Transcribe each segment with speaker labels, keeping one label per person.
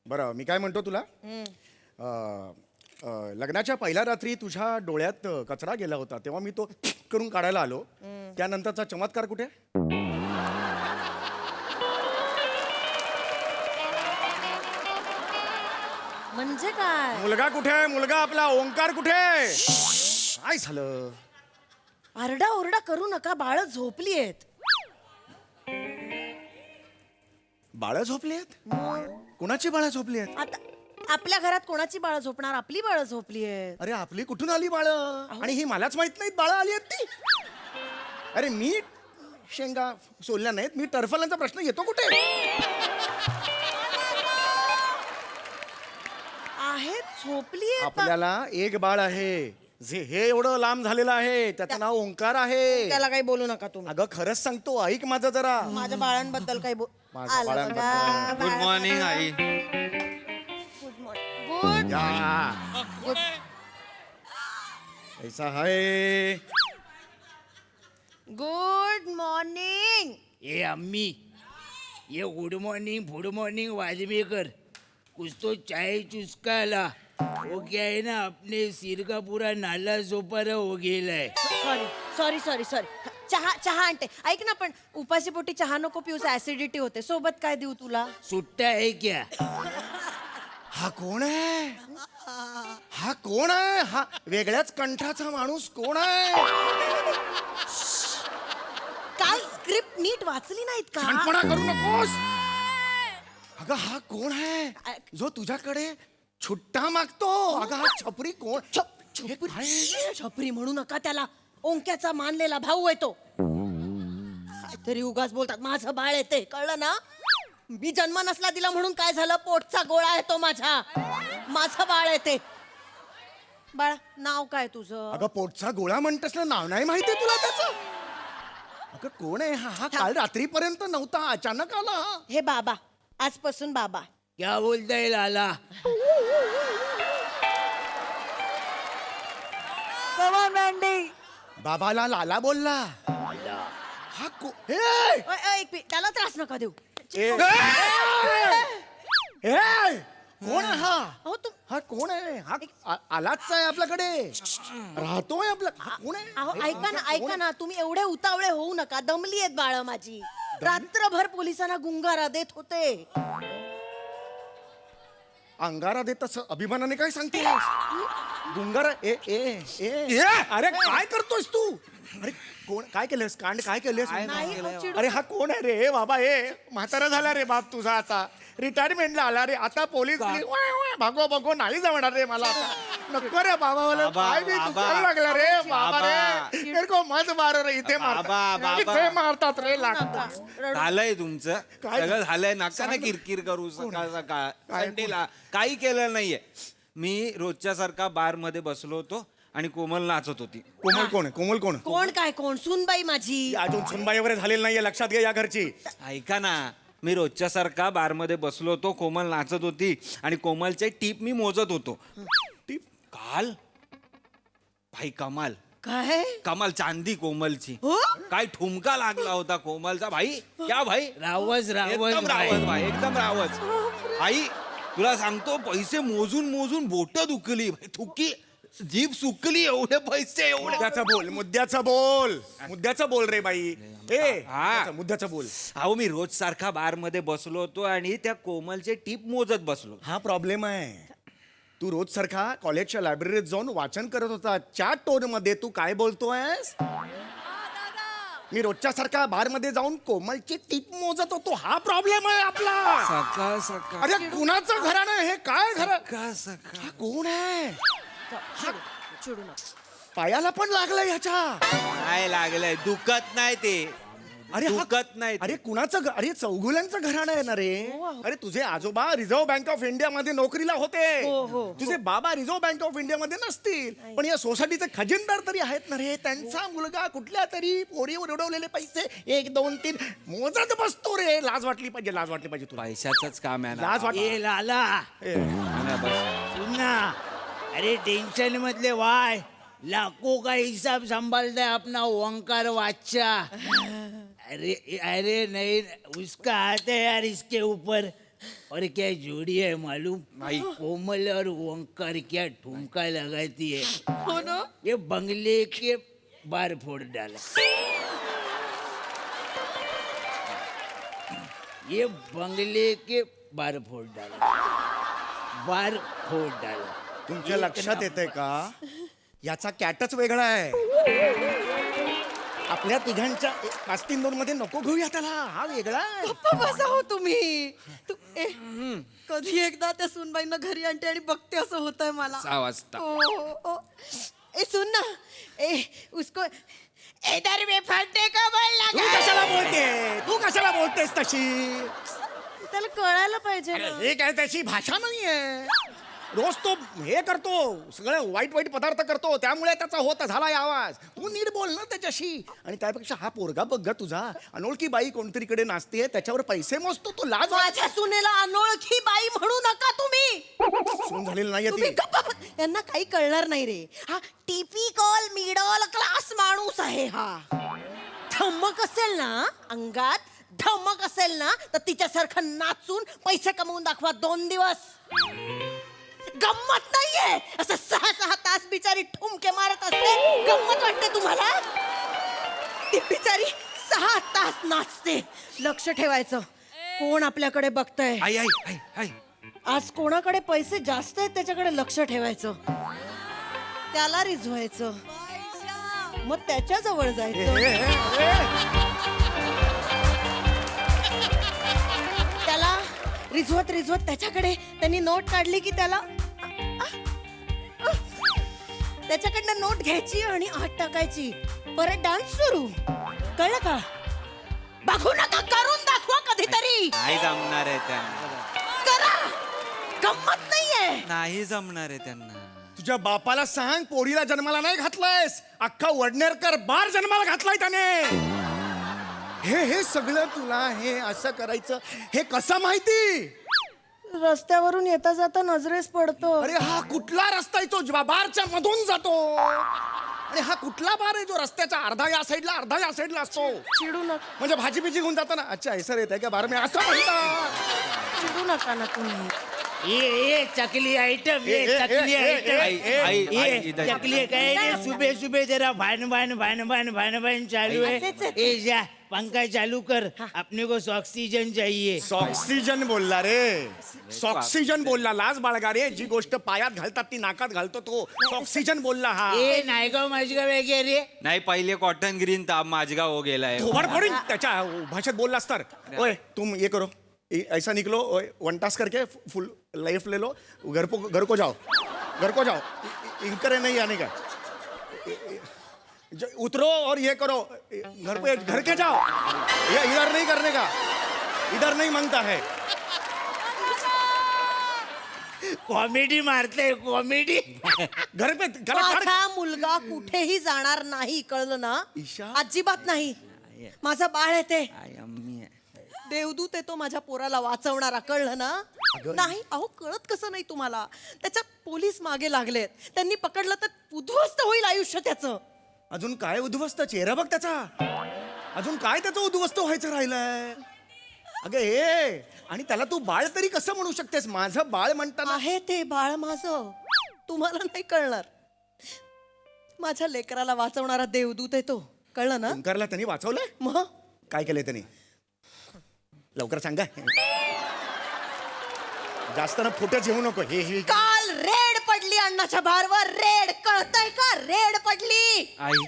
Speaker 1: बरं मी काय म्हणतो तुला लग्नाच्या पहिल्या रात्री तुझ्या डोळ्यात कचरा गेला होता तेव्हा मी तो करून काढायला आलो. त्यानंतरचा चमत्कार कुठे?
Speaker 2: म्हणजे काय?
Speaker 1: मुलगा कुठे आहे? मुलगा आपला ओंकार कुठे आहे? काय झालं?
Speaker 2: आरडा ओरडा करू नका, बाळ झोपली आहेत.
Speaker 1: बाळं झोपली आहेत? कोणाची बाळं झोपली आहेत?
Speaker 2: आता आपल्या घरात कोणाची बाळ झोपणार? आपली बाळ झोपली आहेत.
Speaker 1: अरे आपली कुठून आली बाळं? आणि ही मलाच माहित नाहीत बाळं आली आहेत ती. अरे मी शेंगा सोलल्या नाहीत, मी टरफलांचा प्रश्न येतो कुठे?
Speaker 2: आहेत, झोपली आहेत.
Speaker 1: आपल्याला एक बाळ आहे जे हे एवढं लांब झालेलं आहे, त्याचं नाव ओंकार आहे.
Speaker 2: त्याला काही बोलू नका तुम्ही.
Speaker 1: अगं खरंच सांगतो, ऐक माझं जरा.
Speaker 2: माझ्या बाळांबद्दल काही
Speaker 1: माझ्या बाळांबद्दल.
Speaker 3: गुड मॉर्निंग आई.
Speaker 2: गुड.
Speaker 1: गुड. ऐसा है.
Speaker 2: Good morning.
Speaker 4: ये अम्मी, ये गुड मॉर्निंग वाजपेकर, कुछ तो चाय चुस्का ला. वो क्या है ना, अपने सिर का पूरा नाला सोपारा हो गेला है.
Speaker 2: सॉरी चहा आणते. ऐक ना, पण उपाशीपोटी चहा नको पिऊस, ऍसिडिटी होते. सोबत काय देऊ तुला?
Speaker 4: सुट्टा है क्या?
Speaker 1: हा कोण आहे? हा कोण आहे? हा वेगळ्याच कंठाचा माणूस कोण आहे?
Speaker 2: काल स्क्रिप्ट नीट वाचली नाहीत का?
Speaker 1: शानपणा करू नकोस. अगं हा कोण आहे जो तुझ्याकडे छुट्टा मागतो? अगं हा छपरी कोण?
Speaker 2: छपरी म्हणू नका त्याला. ओंक्याचा मानलेला भाऊ आहे तो. तरी उगाच बोलतात. माझं बाळ येते, कळलं ना? मी जन्म नसला दिला म्हणून काय झालं? पोटचा गोळा आहे तो माझा. माझं बाळ येते. बाळा, नाव काय तुझं?
Speaker 1: अगं पोटचा गोळा म्हणतेस ना, नाव नाही माहिती तुला त्याचं? अगं कोण आहे हा? हा काल रात्रीपर्यंत नव्हता, अचानक आला.
Speaker 2: हे बाबा, आजपासून बाबा.
Speaker 4: क्या बोलता है लाला?
Speaker 1: बाबाला लाला बोलला. हा
Speaker 2: एक मिनिट, त्याला त्रास नका देऊ.
Speaker 1: कोण आहे हा?
Speaker 2: अहो तू,
Speaker 1: हा कोण आहे? हा आलाच आहे आपल्याकडे, राहतोय आपल्या. हा कोण आहे?
Speaker 2: अहो ऐका ना, तुम्ही एवढे उतावळे होऊ नका. दमली आहेत बाळ माझी. रात्रभर पोलिसांना गुंगारा देत होते.
Speaker 1: अंगारा देत असं अभिमानाने काय सांगते? गुंगारा? ए ए ए अरे काय करतोयस तू? अरे कोण? काय केलंस? कांड काय केलंस?
Speaker 2: नाही, अहो, चिडू
Speaker 1: अरे हा कोण आहे रे बाबा? म्हातारा झाला रे बाप तुझा, आता रिटायरमेंटला आला रे. आता पोलीस भागो नाही जमणार रे मला आता. नको रे बाबा, मला काय बी दुखायला लागला रे बाबा रे. मेरे को मत मारो रे. इथे मारतात, इथे मारतात रे. लागतात.
Speaker 3: झालंय तुमचं
Speaker 1: काय?
Speaker 3: सगळं झालंय. नका ना किरकिर करू. सकाळ सकाळ संडेला काही केलं नाहीये. मी रोजच्या सारखा बार मध्ये बसलो होतो आणि कोमल नाचत होती.
Speaker 1: कोमल कोण आहे? कोमल कोण?
Speaker 2: कोण काय? कोण? सुनबाई माझी.
Speaker 1: अजून सुनबाई वगैरे झालेली नाहीये, लक्षात घे या घरची.
Speaker 3: ऐका ना, मी रोजच्या सारखा बार मध्ये बसलो होतो. कोमल नाचत होती आणि कोमलचे टीप मी मोजत होतो. टीप काल भाई कमाल कमाल चांदी कोमलची.
Speaker 2: हो?
Speaker 3: काय ठुमका लागला होता कोमलचा भाई. क्या भाई?
Speaker 4: रावस
Speaker 3: एकदम रावच भाई, एकदम रावच. आई तुला सांगतो, पैसे मोजून मोजून बोट दुखली भाई, थुकी जीभ सुकली. एवढे पैसे, एवढे.
Speaker 1: मुद्द्याचं बोल रे बाई. मुद्द्याचं बोल.
Speaker 3: अहो मी रोज सारखा बार मध्ये बसलो होतो आणि त्या कोमलचे टीप मोजत बसलो.
Speaker 1: हा प्रॉब्लेम आहे. तू रोज सारखा कॉलेजच्या लायब्ररीत जाऊन वाचन करत होता. चॅट टोन मध्ये तू काय बोलतोयस? मी रोजच्या सारखा बार मध्ये जाऊन कोमलची टीप मोजत होतो. हा प्रॉब्लेम आहे आपला.
Speaker 3: सकाळ सकाळ
Speaker 1: अरे कुणाचं घराणं आहे हे? काय घर?
Speaker 3: सकाळ सकाळ
Speaker 1: हा कोण आहे?
Speaker 2: चिडू नका.
Speaker 1: पायाला पण लागलं ह्याच्या.
Speaker 3: काय लागलंय? दुखत नाही ते.
Speaker 1: अरे
Speaker 3: दुखत नाही.
Speaker 1: अरे कुणाचं? अरे चौगुल्यांचं घराणं आहे ना रे. अरे तुझे आजोबा रिझर्व्ह बँक ऑफ इंडिया मध्ये नोकरीला होते. तुझे बाबा रिझर्व्ह बँक ऑफ इंडिया मध्ये नसतील, पण या सोसायटीचे खजिनदार तरी आहेत ना रे. त्यांचा मुलगा कुठल्या तरी पोरीवर उडवलेले पैसे 1 2 3 मोजत बसतो रे. लाज वाटली पाहिजे तुला.
Speaker 3: पैशाचंच काम आहे ना.
Speaker 1: लाज वाट.
Speaker 4: ये लाला, सुन ना. अरे टेंशन मधले वाय, लाखों का हिसाब संभालता है अपना ओंकार बादशाह. अरे नहीं, उसका हाथ है यार इसके ऊपर. और क्या जोड़ी है मालूम
Speaker 3: भाई।
Speaker 4: कोमल और ओंकार क्या ठुमका लगाती है
Speaker 2: हो ना.
Speaker 4: ये बंगले के बार फोड़ डाला ये बंगले के बार फोड़ डाला बार फोड़ डाला
Speaker 1: तुमच्या लक्षात येते का याचा कॅटच वेगळा आहे आपल्या तिघांच्या 5-3-2 मध्ये नको घेऊया त्याला हा वेगळा आहे
Speaker 2: गप्पा बसा हो तुम्ही. कधी एकदा त्या सुनबाईंना घरी आणते आणि बघते असं होतंय मला.
Speaker 3: 6 वाजता.
Speaker 2: ओ. ए सुन ना. ए उसको इधर भी फटने का बल
Speaker 1: तू
Speaker 2: लगा.
Speaker 1: कशाला बोलते तू कशाला बोलतेस तशी
Speaker 2: त्याला कळायला पाहिजे ना.
Speaker 1: हे काय त्याची भाषा नाहीये रोज तो हे करतो सगळं वाईट वाईट पदार्थ करतो त्यामुळे त्याचा होत झाला आवाज तू नीट बोल ना त्याच्याशी आणि त्यापेक्षा हा पोरगा बघ ग तुझा अनोळखी बाई कोणतरीकडे नाचते त्याच्यावर पैसे मोजतो तो लाज
Speaker 2: माझ्या सुनेला अनोळखी बाई म्हणू नका तुम्ही.
Speaker 1: सून झालेली नाहीये
Speaker 2: तुम्ही
Speaker 1: ती
Speaker 2: गप्पा यांना काही कळणार नाही रे. हा टिपिकल मिडल क्लास माणूस आहे हा. धमक असेल ना अंगात धमक असेल ना तर तिच्यासारखं नाचून पैसे कमवून दाखवा 2 दिवस. गंमत नाहीये असं 6-6 तास बिचारी ठुमके मारत असते. गंमत वाटते तुम्हाला. ती बिचारी 6 तास नाचते. लक्ष ठेवायचं कोण आपल्याकडे बघतंय.
Speaker 3: आई आई आई आई
Speaker 2: आज कोणाकडे पैसे जास्त आहेत त्याच्याकडे लक्ष ठेवायचं त्याला रिझवायचं मग त्याच्या जवळ जायचं. त्याला रिझवत रिझवत त्याच्याकडे त्यांनी नोट काढली की त्याला त्याच्याकडनं नोट घ्यायची आणि आत टाकायची. परत डान्स सुरू. कळलं का. बघू नका करून दाखवा कधीतरी.
Speaker 3: नाही जमणार आहे त्यांना
Speaker 2: करा. गंमत नाहीये.
Speaker 3: नाही जमणार आहे त्यांना
Speaker 1: तुझ्या बापाला सांग पोरीला जन्माला नाही घातलायस अख्खा वडनेरकर बार जन्माला घातलाय त्याने हे सगळं तुला हे असं करायचं हे कसं माहिती
Speaker 2: रस्त्यावरून येता जाता नजरेस पडतो.
Speaker 1: अरे हा कुठला रस्ता आहे तो बारच्या मधून जातो आणि हा कुठला बार आहे जो रस्त्याच्या अर्धा या साईडला अर्धा या साईडला असतो
Speaker 2: चिडू नका.
Speaker 1: म्हणजे भाजी बिजी घेऊन जाताना अच्छा ऐसर येत आहे का बार मी असं म्हणतात
Speaker 2: चिडू नका ना तुम्ही.
Speaker 4: ये चकली आइटम ये
Speaker 1: ए, ए,
Speaker 4: चकली
Speaker 1: ए, ए,
Speaker 4: आइटम
Speaker 3: आई, आई, आई,
Speaker 4: ये
Speaker 3: इधर.
Speaker 4: चकली काय रे सुबह सुबह जरा भान चालू
Speaker 2: असेच
Speaker 4: है
Speaker 2: आहे.
Speaker 4: ए जा पंखा चालू कर अपने को ऑक्सीजन चाहिए
Speaker 1: ऑक्सिजन बोलला रे ऑक्सिजन बोलला लाज बाळगा रे जी गोष्ट पायात घालतात ती नाकात घालतो तो ऑक्सिजन बोलला हा
Speaker 4: ए नायगाव माझगाव वगैरे रे
Speaker 3: नाही पहिले कॉटन ग्रीन ताप माझगाव हो गेलाय
Speaker 1: थोबड फोडीन त्याच्या भाषेत बोललास तर ओए तुम ये करो ऐसा निकलो ओए 1 टास्क करके फुल लाइफ ले लो घर को जाओ इनकरे नहीं आने का उतरो और ये करो घर के जाओ ये इधर नहीं करने का इधर नहीं मांगता है
Speaker 4: कॉमेडी मारते कॉमेडी
Speaker 1: घर पे गला काढ
Speaker 2: माझा मुलगा कुठेही जाणार नाही. कळलं ना.
Speaker 1: ईशा.
Speaker 2: अजिबात नाही. माझा बाळ आहे ते
Speaker 3: आई अम्मी आहे.
Speaker 2: देवदूत आहे तो माझ्या पोराला वाचवणारा. कळलं ना. नाही अहो कळत कसं नाही तुम्हाला. त्याच्या पोलीस मागे लागलेत. त्यांनी पकडलं तर उद्ध्वस्त होईल आयुष्य त्याचं.
Speaker 1: अजून काय उद्ध्वस्त चेहरा बघ त्याचा अजून काय त्याचं उद्ध्वस्त व्हायचं राहिलंय अगं हे आणि त्याला तू बाळ तरी कसं म्हणू शकतेस माझं बाळ म्हणताना
Speaker 2: आहे ते बाळ माझं. तुम्हाला नाही कळणार. माझ्या लेकराला वाचवणारा देवदूत आहे तो. कळलं ना.
Speaker 1: ओंकारला त्यांनी वाचवलंय
Speaker 2: मग
Speaker 1: काय केलंय त्यांनी लवकर सांगा जास्त ना फुटच येऊ नको हे
Speaker 2: काल रेड पडली अण्णाच्या बारवर. रेड कळतंय का. रेड पडली.
Speaker 3: आई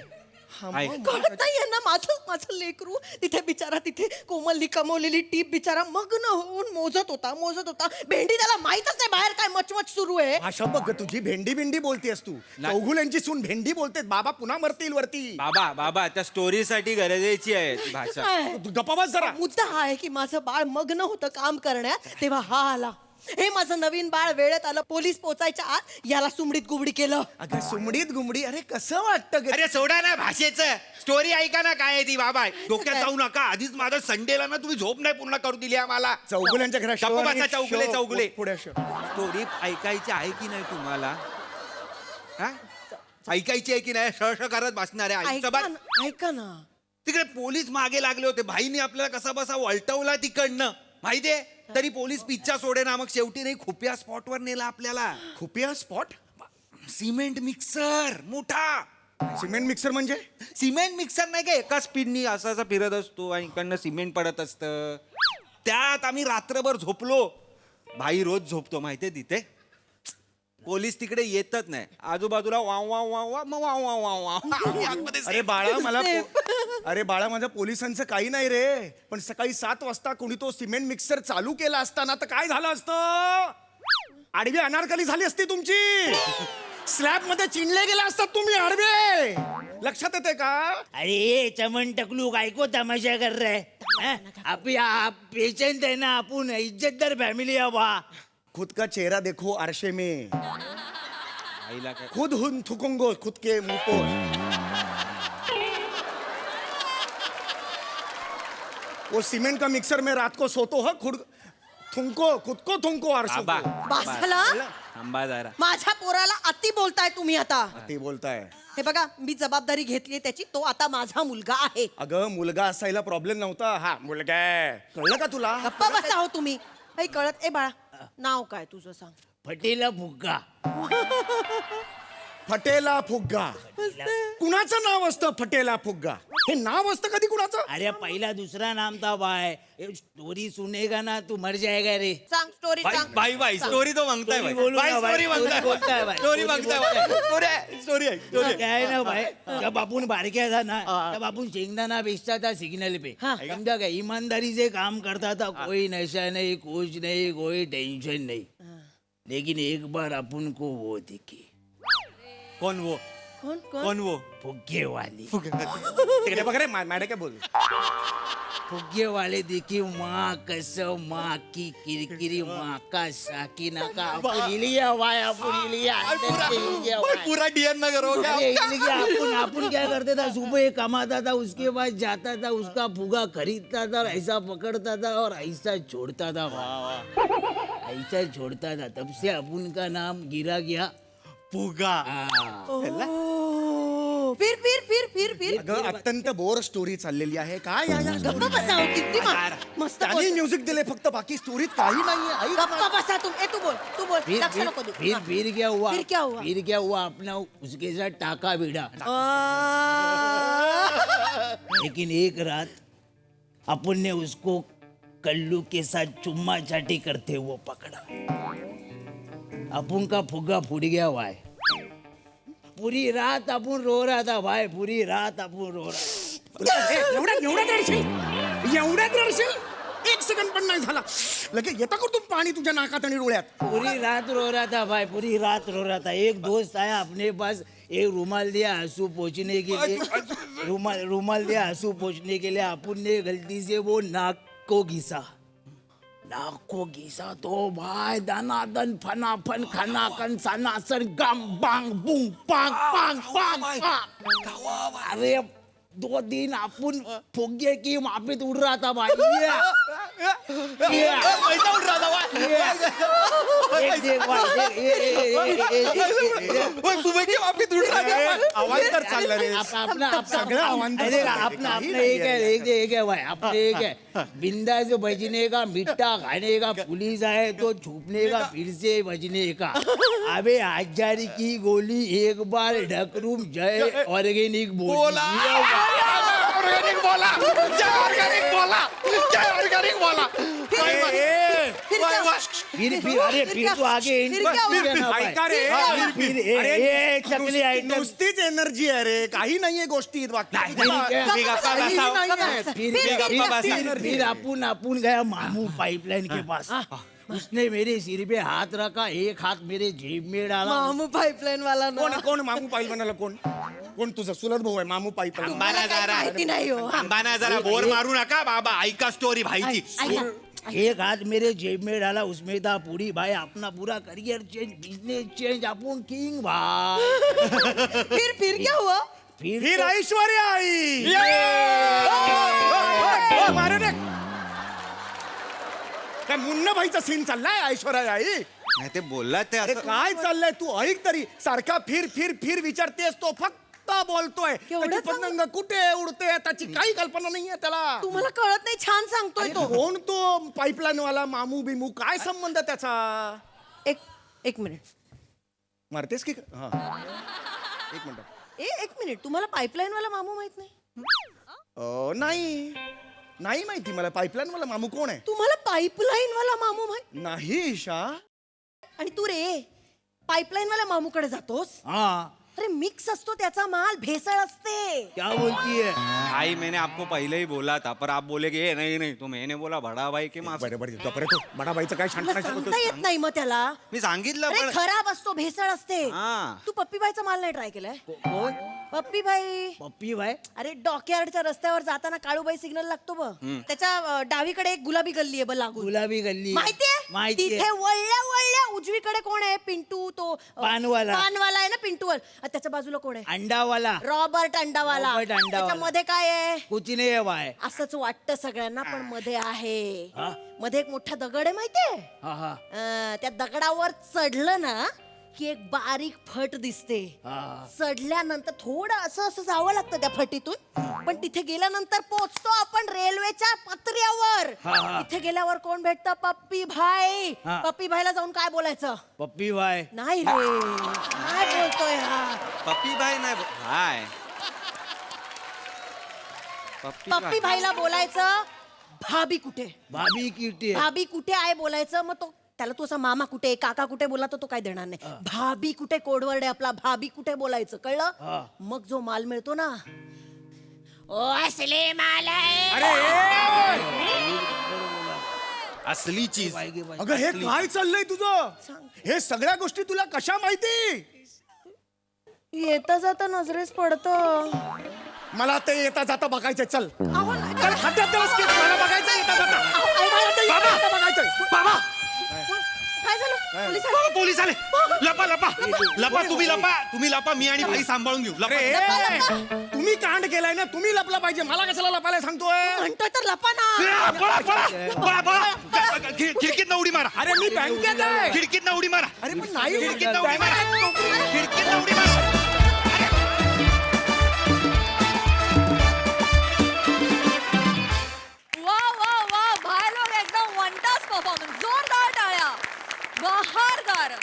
Speaker 3: आई
Speaker 2: कळत नाहीये ना. माझं लेकरू तिथे बिचारा तिथे कोमलनी कमवलेली टीप बिचारा मग्न होऊन मोजत होता. भेंडी त्याला माहितच नाही बाहेर काय मचमच सुरू आहे.
Speaker 1: भाषा बघ तुझी भेंडी बोलतेस तू चौघुल्यांची सून भेंडी बोलतेस बाबा पुन्हा मरतील वरती
Speaker 3: बाबा त्या स्टोरीसाठी गरजेची आहे ती भाषा
Speaker 2: काय?
Speaker 1: तू गप्पा बस जरा
Speaker 2: मुद्दा हा आहे की माझं बाळ मग्न होतं काम करण्यात तेव्हा हा आला. हे माझं नवीन बाळ वेळेत आलं. पोलीस पोचायच्या आत याला सुमडीत गुबडी केलं.
Speaker 1: अगं सुमडीत गुमडी अरे कसं वाटतं ग?
Speaker 3: अरे सोडा ना भाषेचं स्टोरी ऐका ना काय आहे ती बाबा डोक्यात जाऊ नका आधीच माझं संडेला ना तुम्ही झोप नाही पूर्ण करू दिली आम्हाला
Speaker 1: चौगुल्यांच्या घरात
Speaker 3: गप्प
Speaker 1: show
Speaker 3: बसा,
Speaker 1: आणि
Speaker 3: चौगुले
Speaker 1: show पुढे show.
Speaker 3: स्टोरी ऐकायची आहे की नाही तुम्हाला हा ऐकायची आहे की नाही श करत बसणार आहे
Speaker 2: ऐका ना.
Speaker 3: तिकडे पोलीस मागे लागले होते भाईने आपल्याला कसा बसा वळटवला तिकडनं माहितीये तरी पोलीस पिच्चा सोडे ना, मग शेवटी नाही खुप्या स्पॉटवर नेला आपल्याला.
Speaker 1: खुपिया स्पॉट?
Speaker 3: सिमेंट मिक्सर मोठा.
Speaker 1: सिमेंट मिक्सर म्हणजे?
Speaker 3: सिमेंट मिक्सर नाही का, एका स्पीडनी असा असा फिरत असतो आणि इकडनं सिमेंट पडत असतं. त्यात आम्ही रात्रभर झोपलो. भाई रोज झोपतो माहितीये तिथे. पोलीस तिकडे येतच नाही, आजूबाजूला वाव वाव वाव वाव मग वाव वाव वाव वाव. आतमध्ये
Speaker 1: अरे बाळा अरे बाळा, माझ्या पोलिसांचं काही नाही रे, पण सकाळी 7 वाजता कोणी तो सिमेंट मिक्सर चालू केला असताना तर काय झालं असतं? आडवी अनारकली झाली असती तुमची. स्लॅब मध्ये चिनले गेला असतात तुम्ही आडवे. लक्षात येते का?
Speaker 4: अरे चमन टकलू काय को तमाशा कर रहे आप पेशंट है ना, आपण इज्जतदार फॅमिली है बा.
Speaker 1: खुद का चेहरा देखो आरशे में,
Speaker 3: आईला काय
Speaker 1: खुद हुन थुकूंगो खुद के मुंह को. वो सीमेंट का मिक्सर में रात को सोतो है, खुद को थुंको आरशे
Speaker 3: आबा
Speaker 1: को.
Speaker 2: बस झाला?
Speaker 3: थांबा जरा.
Speaker 2: माझ्या पोराला अति बोलताय तुम्ही आता.
Speaker 1: ते बोलताय.
Speaker 2: हे बघा, मी जबाबदारी घेतली त्याची. तो आता माझा मुलगा आहे.
Speaker 1: अगं मुलगा असायला प्रॉब्लेम नव्हता. हा मुलगा आहे. कळलं का तुला?
Speaker 2: गप्पा बसा हो तुम्ही. काही कळत. ए बाळा, नाव काय तुझं सांग.
Speaker 4: फटेला फुग्गा.
Speaker 1: फटेला फुग्गा. कुणाचं नाव असतं फटेला फुग्गा? हे नाव असतं कधी कुणाचं?
Speaker 4: अरे पहिला दुसरा नाम था भाई. स्टोरी सुनेगा ना तू मर जाएगा रे.
Speaker 2: सांग स्टोरी सांग.
Speaker 3: बाई स्टोरी तो मागताय
Speaker 4: स्टोरी बोलू ना भाई. स्टोरी बोलताय भाई.
Speaker 3: स्टोरी मागताय. स्टोरी
Speaker 4: क्या है ना भाई, जब आपण बारक्या था ना, तब आपण शेंगदाना बेचता था सिग्नल पे. समझा क्या? ईमानदारी से काम करता था. कोई नशा नहीं, कुछ नहीं, कोई टेंशन नहीं. लेकिन एक बार अपन को वो दिखी.
Speaker 3: कोण वो?
Speaker 2: कोण कोण?
Speaker 3: कोण वो?
Speaker 4: फुग्गे वाली.
Speaker 1: तिकडे बघ रे, मॅडे काय बोल.
Speaker 4: फुग्गे वाले दिखी. माँ कसम, माँ की किरकिरी, माँ का साकिना का पुलिया वाया पुलिया.
Speaker 3: पूरा डीएन नगर हो गया.
Speaker 4: अपन क्या करते था, सुबह कमाता था, उसके बाद जाता था, उसका फुगा खरीदता था और ऐसा पकड़ता था और ऐसा छोड़ता था. ऐसा छोड़ता था. तब से अपन का नाम गिरा गया
Speaker 3: फुगा.
Speaker 2: फिर
Speaker 1: अगं अत्यंत बोर स्टोरी चाललेली आहे. काय या
Speaker 2: गप्पा बसा हो. किती मस्त
Speaker 1: त्यांनी
Speaker 2: बोल.
Speaker 1: म्युझिक दिले फक्त, बाकी स्टोरीत काही नाहीये. आई
Speaker 2: गप्पा बसा तुम. ए तू बोल, तू बोल. लक्ष नको देऊ. हा.
Speaker 4: फिर क्या हुआ?
Speaker 2: फिर क्या हुआ?
Speaker 4: फिर क्या हुआ? अपना उसके साथ टाका भिड़ा. लेकिन एक रात अपन ने उसको कल्लू के साथ चुम्मा चाटी करते हुए पकड़ा. अपन का फुग्गा फूट गया भाई. पूरी रात अपन रो रहा था भाई. पूरी रात अपन रो रहा.
Speaker 1: एवढ्यात रडशील? 1 सेकंड पण नाही झाला लगेच येता करतो पाणी तुझ्या नाकात आणि डोळ्यात.
Speaker 4: पूरी रात रो रहा था भाई. पूरी रात रो रहा था. एक दोस्त आया अपने पास, एक रुमाल दिया आंसू पोंछने के लिए. रुमाल दिया आंसू पोंछने के लिए. अपन ने गलती से वो नाक को घिसा. नाक को घिसा तो भाई दनादन फनाफन खनाकन सनासन गम बांग बूंग पांग पांग पांग पांग. अरे 2 दिन अपन फुग्गे की माफित उड़ रहा था भाई.
Speaker 3: पैसा उठ रहा था भाई. फुगे वापिस उठ रहा था.
Speaker 1: आवाज तर चालला रे. सगळं अवांतर
Speaker 4: एक है भाई. अपने एक है बिंदा से बजने का, मिट्टा खाने का, पुलिस आए तो छुपने का, फिर से बजने का. अबे 1000 की गोली एक बार ढकरूम जय ऑर्गेनिक बोला.
Speaker 3: ऑर्गेनिक बोला. जय ऑर्गेनिक बोला. जय ऑर्गेनिक बोला.
Speaker 4: फिर तो आगे
Speaker 1: ऐका रे.
Speaker 4: फिर चकली आइटम.
Speaker 1: नुसतीच एनर्जी आहे रे, काही नाहीये गोष्टीत.
Speaker 4: फिर अपन गया मामू पाइपलाइन के पास. उसने मेरे सिर पे हाथ रखा, एक हाथ मेरे जेब में डाला.
Speaker 2: मामू पाईपलाईन वाला ना.
Speaker 1: कोण मामू पाईलवानाला? कोण तुझा सुलभ भाऊ आहे मामू पाईलवान?
Speaker 3: अंबाना जरा
Speaker 2: माहिती नाही हो. हा.
Speaker 3: अंबाना जरा बोर मारू नका बाबा. ऐका स्टोरी भाईची.
Speaker 2: ऐका.
Speaker 4: एक हाथ मेरे जेब में डाला, उसमें था पूरी भाई अपना पूरा करियर चेंज, बिजनेस चेंज, अपन किंग भाई.
Speaker 2: फिर क्या हुआ?
Speaker 1: फिर ऐश्वर्या आई. मारे रे. काय मुन्ना भाईचा सीन चाललाय? ऐश्वर्या आई
Speaker 3: नाही ते बोलला ते
Speaker 1: अरे
Speaker 3: असं.
Speaker 1: काय चाललंय? तू ऐक तरी. सारखा फिर विचारतेस तो फक्त नुसता बोलतोय.
Speaker 2: केवढं
Speaker 1: त्याची पतंग कुठे उडते त्याची काही कल्पना नाहीये त्याला.
Speaker 2: तुम्हाला कळत नाही, छान सांगतोय तो.
Speaker 1: कोण तो पाईपलाईन वाला मामू बिमू, काय संबंध त्याचा?
Speaker 2: एक मिनिट.
Speaker 1: मारतेस की हा एक मिनिट.
Speaker 2: एक मिनिट, तुम्हाला पाईपलाईन वाला मामू माहित नाही?
Speaker 1: नाही नाही माहिती मला पाईपलाईन वाला मामू कोण आहे.
Speaker 2: तुम्हाला पाईपलाईन वाला मामू माहित
Speaker 1: नाही ईशा.
Speaker 2: आणि तू रे पाईपलाईन वाला मामूकडे जातोस?
Speaker 4: हाँ
Speaker 2: अरे मिक्स असतो त्याचा माल, भेसळ असते.
Speaker 4: क्या बोलती है?
Speaker 3: भाई मैंने आपको पहले ही बोला था पर आप बोले कि "ए, नहीं नहीं", तो मैंने बोला बड़ा भाई के माफ.
Speaker 1: बरं बरं तो परत बडाबाईचं काय
Speaker 2: तुला
Speaker 1: शांत
Speaker 2: सांगता येत नाही मग त्याला?
Speaker 3: मी सांगितलं
Speaker 2: अरे
Speaker 3: पण
Speaker 2: खराब असतो, भेसळ असते.
Speaker 3: हा.
Speaker 2: तू पप्पीबाईचा माल नाही ट्राय केलाय?
Speaker 4: कौन?
Speaker 2: पप्पीबाई,
Speaker 4: पप्पी भाई.
Speaker 2: अरे डॉकयार्डच्या रस्त्यावर जाताना काळूबाई सिग्नल लागतो बघ, त्याच्या डावीकडे एक गुलाबी गल्ली आहे बघ लागून.
Speaker 4: गुलाबी गल्ली.
Speaker 2: माहितीये?
Speaker 4: माहितीये.
Speaker 2: तिथे वळल्या वळल्या उजवीकडे कोण आहे? पिंटू, तो
Speaker 4: पानवाला.
Speaker 2: पानवाला आहे ना, पिंटूवर. त्याच्या बाजूला कोण आहे?
Speaker 4: अंडा वाला.
Speaker 2: रॉबर्ट अंडावाला.
Speaker 4: रॉबर्ट अंडावाला.
Speaker 2: त्याच्यामध्ये काय आहे?
Speaker 4: कुछ नहीं है भाई.
Speaker 2: असंच वाटतं सगळ्यांना, पण मध्ये आहे.
Speaker 4: हा?
Speaker 2: मध्ये एक मोठा दगड आहे माहितीये?
Speaker 4: हाँ हाँ
Speaker 2: त्या दगडावर चढलं ना की एक बारीक फट दिसते.
Speaker 4: हाँ.
Speaker 2: चढल्यानंतर थोडं असं असं जावं लागतं त्या फटीतून, पण तिथे गेल्यानंतर पोहोचतो आपण रेल्वेच्या पत्र्यावर.
Speaker 4: हा, हा.
Speaker 2: तिथे गेल्यावर कोण भेटतं? पप्पी भाई.
Speaker 4: हा.
Speaker 2: पप्पी भाईला जाऊन काय बोलायचं?
Speaker 4: पप्पी भाई.
Speaker 2: नाही रे, काय बोलतोय हा?
Speaker 3: पप्पी भाई नाही भाई.
Speaker 2: पप्पी भाईला बोलायचं भाभी कुठे?
Speaker 4: भाभी की
Speaker 2: भाभी कुठे आहे बोलायचं. मग तो त्याला तू असा मामा कुठे, काका कुठे बोला तर तो काय देणार नाही. भाभी कुठे कोडवर्ड आहे आपला, भाभी कुठे बोलायचं,
Speaker 4: हा.
Speaker 2: कळलं? मग जो माल मिळतो ना, ओ असले माल आहे.
Speaker 1: अरे
Speaker 3: असली चीज.
Speaker 1: अगं हे काय चाललंय तुझं? हे सगळ्या गोष्टी तुला कशा माहिती?
Speaker 2: येता जाता नजरेस पडतं.
Speaker 1: मला ते येता जाता बघायचंय. चल
Speaker 2: अहो,
Speaker 1: चल खड्ड्यात दिवस की मला बघायचं येता जाता.
Speaker 2: बाबा,
Speaker 1: येता बघायचंय.
Speaker 3: बाबा
Speaker 2: काय झालं? पोलीस आले?
Speaker 3: बाबा, पोलीस आले. लपा लपा लपा, तुम्ही लपा, मी आणि भाई सांभाळून घेऊ. लपा.
Speaker 1: अरे तुम्ही कांड केलाय ना, तुम्ही लपला पाहिजे. मला कशाला लपायला सांगतोय?
Speaker 2: म्हणतोय तर लपा ना.
Speaker 3: खिडकीत उडी मारा.
Speaker 1: अरे मी बँकेत आहे.
Speaker 3: खिडकीत उडी मारा.
Speaker 1: अरे पण नाही
Speaker 3: खिडकीत उडी मारा. खिडकीत उडी मारा.
Speaker 5: वा वा वा, भाई लोग एकदम वंडर्स परफॉर्मन्स, जोरदार टाळ्या, बहारदार.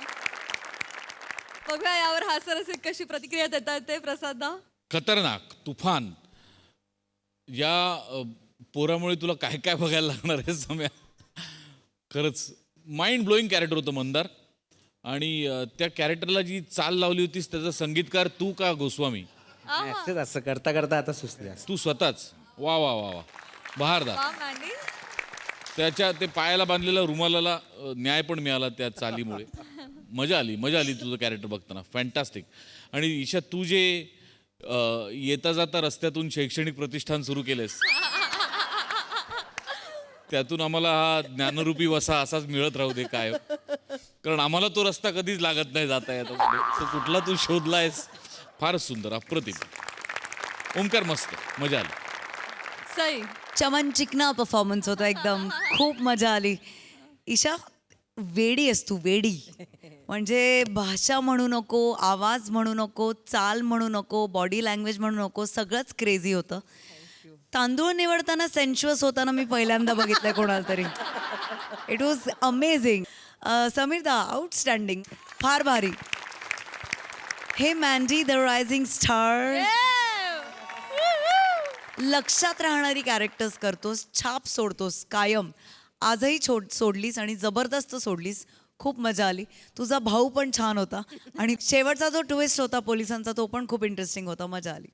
Speaker 5: बघा यावर हास्यरसिक कशी प्रतिक्रिया देतात ते प्रसाददा.
Speaker 6: खतरनाक तुफान. या पोरामुळे तुला काय काय बघायला लागणार आहे सम्या. खरंच माइंड ब्लोईंग कॅरेक्टर होतं मंदार. आणि त्या कॅरेक्टरला जी चाल लावली होतीस त्याचा संगीतकार तू का गोस्वामी?
Speaker 7: असं करता करता आता सुचले.
Speaker 6: तू स्वतःच. वा वा वा वा, बहारदार.
Speaker 5: वा मॅन्डी.
Speaker 6: त्याच्या ते पायाला बांधलेल्या रुमालाला न्याय पण मिळाला त्या चालीमुळे. मजा आली तुझं कॅरेक्टर बघताना. फॅन्टास्टिक. आणि ईशा तू जे येता जाता रस्त्यातून शैक्षणिक प्रतिष्ठान सुरू केलेस त्यातून आम्हाला हा ज्ञानरूपी वसा असाच मिळत राहू दे काय. कारण आम्हाला तो रस्ता कधीच लागत नाही जाता येतो. तो कुठला तू शोधलायस. फारच सुंदर, अप्रतिम. ओंकार मस्त, मजा आली.
Speaker 5: सई.
Speaker 8: चमन चिकना परफॉर्मन्स होता एकदम. खूप मजा आली. ईशा वेडी आहेस तू, वेडी. म्हणजे भाषा म्हणू नको, आवाज म्हणू नको, चाल म्हणू नको, बॉडी लँग्वेज म्हणू नको, सगळंच क्रेझी होतं. तांदूळ निवडताना सेन्शुअस होताना मी पहिल्यांदा बघितलंय कोणाला तरी. It was amazing. समीरदा आउटस्टँडिंग, फार भारी. हे मॅन्डी द रायझिंग स्टार. लक्षात राहणारी कॅरेक्टर्स करतोस, छाप सोडतोस कायम. आजही सोडलीस आणि जबरदस्त सोडलीस. खूप मजा आली. तुझा भाऊ पण छान होता आणि शेवटचा जो ट्विस्ट होता पोलिसांचा तो पण खूप इंटरेस्टिंग होता. मजा आली.